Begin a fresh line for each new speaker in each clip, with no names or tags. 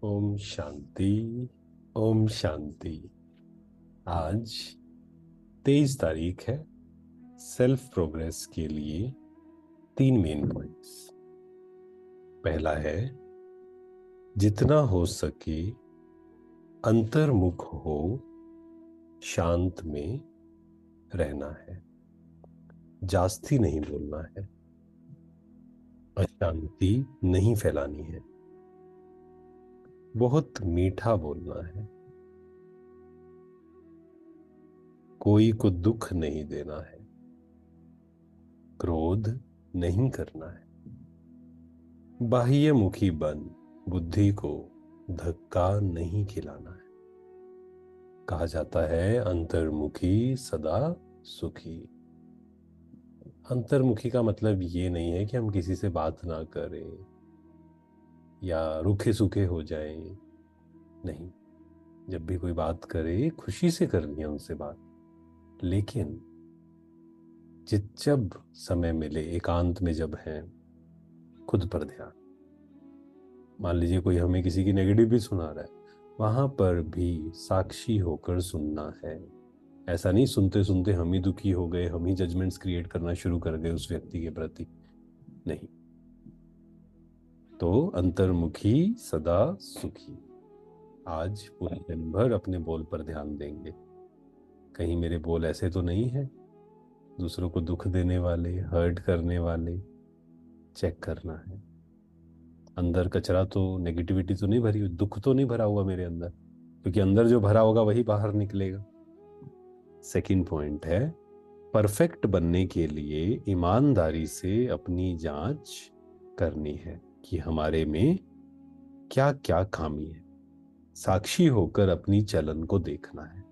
ओम शांति। ओम शांति। आज 23 तारीख है। सेल्फ प्रोग्रेस के लिए 3 मेन पॉइंट्स। पहला है, जितना हो सके अंतर्मुख हो, शांत में रहना है। जास्ती नहीं बोलना है, अशांति नहीं फैलानी है, बहुत मीठा बोलना है, कोई को दुख नहीं देना है, क्रोध नहीं करना है, बाह्यमुखी बन बुद्धि को धक्का नहीं खिलाना है। कहा जाता है अंतर्मुखी सदा सुखी। अंतर्मुखी का मतलब ये नहीं है कि हम किसी से बात ना करें या रूखे सूखे हो जाएं। नहीं, जब भी कोई बात करे खुशी से करनी है उनसे बात। लेकिन जब समय मिले, एकांत में जब हैं, खुद पर ध्यान। मान लीजिए कोई हमें किसी की नेगेटिव भी सुना रहा है, वहां पर भी साक्षी होकर सुनना है। ऐसा नहीं सुनते सुनते हम ही दुखी हो गए, हम ही जजमेंट्स क्रिएट करना शुरू कर गए उस व्यक्ति के प्रति। नहीं। तो अंतर्मुखी सदा सुखी। आज पूरे दिन भर अपने बोल पर ध्यान देंगे। कहीं मेरे बोल ऐसे तो नहीं है दूसरों को दुख देने वाले, हर्ट करने वाले। चेक करना है अंदर कचरा तो, नेगेटिविटी तो नहीं भरी हुई, दुख तो नहीं भरा हुआ मेरे अंदर, क्योंकि अंदर जो भरा होगा वही बाहर निकलेगा। सेकंड पॉइंट है, परफेक्ट बनने के लिए ईमानदारी से अपनी जांच करनी है कि हमारे में क्या क्या खामी है। साक्षी होकर अपनी चलन को देखना है।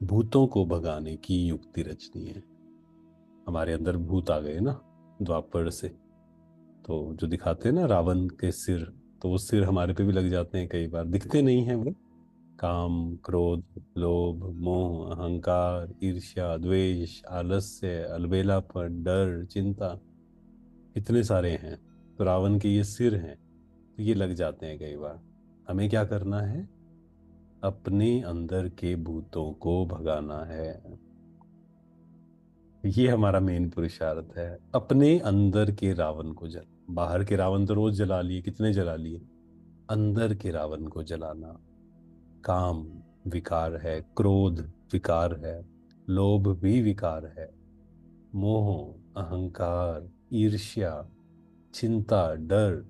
भूतों को भगाने की युक्ति रचनी है। हमारे अंदर भूत आ गए ना द्वापर से, तो जो दिखाते हैं ना रावण के सिर, तो वो सिर हमारे पे भी लग जाते हैं, कई बार दिखते नहीं हैं वो। काम, क्रोध, लोभ, मोह, अहंकार, ईर्ष्या, द्वेष, आलस्य, अलबेलापन, डर, चिंता, इतने सारे हैं। तो रावण के ये सिर हैं, तो ये लग जाते हैं कई बार। हमें क्या करना है? अपने अंदर के भूतों को भगाना है। ये हमारा मेन पुरुषार्थ है, अपने अंदर के रावण को जल। बाहर के रावण तो रोज जला लिए, कितने जला लिए। अंदर के रावण को जलाना। काम विकार है, क्रोध विकार है, लोभ भी विकार है, मोह, अहंकार, ईर्ष्या, चिंता, डर,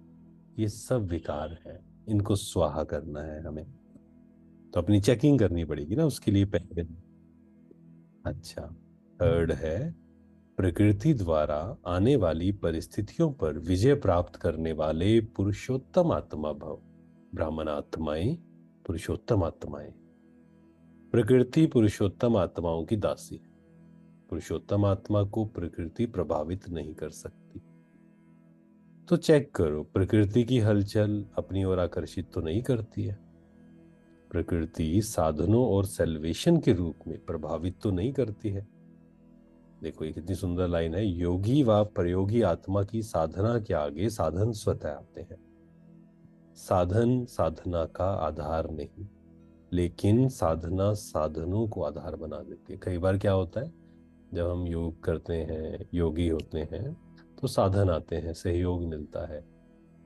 ये सब विकार है। इनको स्वाहा करना है हमें। तो अपनी चेकिंग करनी पड़ेगी ना उसके लिए पहले। अच्छा। थर्ड है, प्रकृति द्वारा आने वाली परिस्थितियों पर विजय प्राप्त करने वाले पुरुषोत्तम आत्मा भव। ब्राह्मण आत्माएं, पुरुषोत्तम आत्माएं। प्रकृति पुरुषोत्तम आत्माओं की दासी है। पुरुषोत्तम आत्मा को प्रकृति प्रभावित नहीं कर सकती। तो चेक करो, प्रकृति की हलचल अपनी ओर आकर्षित तो नहीं करती है। प्रकृति साधनों और सेल्वेशन के रूप में प्रभावित तो नहीं करती है। देखो ये कितनी सुंदर लाइन है, योगी व प्रयोगी आत्मा की साधना के आगे साधन स्वतः आते हैं। साधन साधना का आधार नहीं, लेकिन साधना साधनों को आधार बना देती है। कई बार क्या होता है, जब हम योग करते हैं, योगी होते हैं, तो साधन आते हैं, सहयोग मिलता है,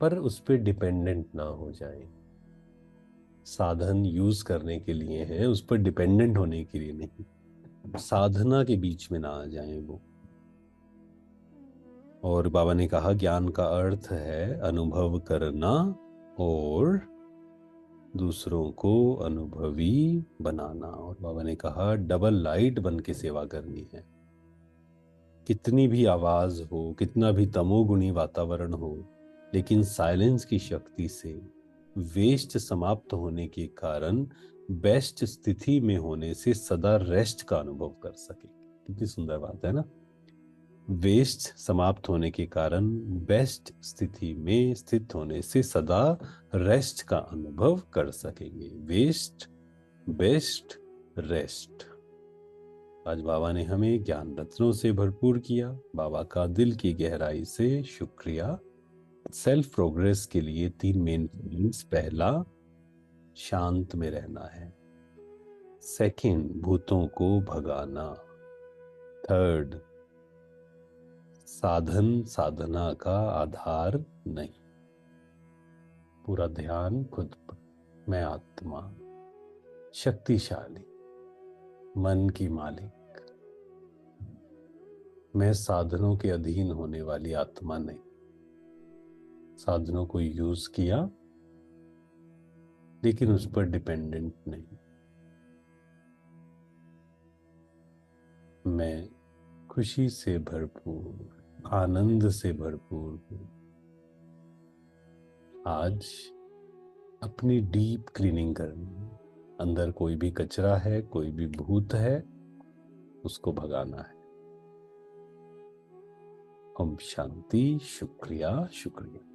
पर उस पर डिपेंडेंट ना हो जाए। साधन यूज करने के लिए हैं, उस पर डिपेंडेंट होने के लिए नहीं। साधना के बीच में ना आ जाए वो। और बाबा ने कहा ज्ञान का अर्थ है अनुभव करना और दूसरों को अनुभवी बनाना। और बाबा ने कहा डबल लाइट बन के सेवा करनी है। कितनी भी आवाज हो, कितना भी तमोगुणी वातावरण हो, लेकिन साइलेंस की शक्ति से वेस्ट समाप्त होने के कारण बेस्ट स्थिति में होने से सदा रेस्ट का अनुभव कर सके। कितनी सुंदर बात है ना। वेस्ट समाप्त होने के कारण बेस्ट स्थिति में स्थित होने से सदा रेस्ट का अनुभव कर सकेंगे। Waste, best, rest. आज बाबा ने हमें ज्ञान रत्नों से भरपूर किया। बाबा का दिल की गहराई से शुक्रिया। सेल्फ प्रोग्रेस के लिए 3 मेन पॉइंट्स। पहला, शांत में रहना है। सेकंड, भूतों को भगाना। थर्ड, साधन साधना का आधार नहीं। पूरा ध्यान खुद पर। मैं आत्मा, शक्तिशाली, मन की मालिक। मैं साधनों के अधीन होने वाली आत्मा नहीं। साधनों को यूज किया लेकिन उस पर डिपेंडेंट नहीं। मैं खुशी से भरपूर, आनंद से भरपूर हूं। आज अपनी डीप क्लीनिंग करनी है। अंदर कोई भी कचरा है, कोई भी भूत है, उसको भगाना है। ओम शांति। शुक्रिया, शुक्रिया।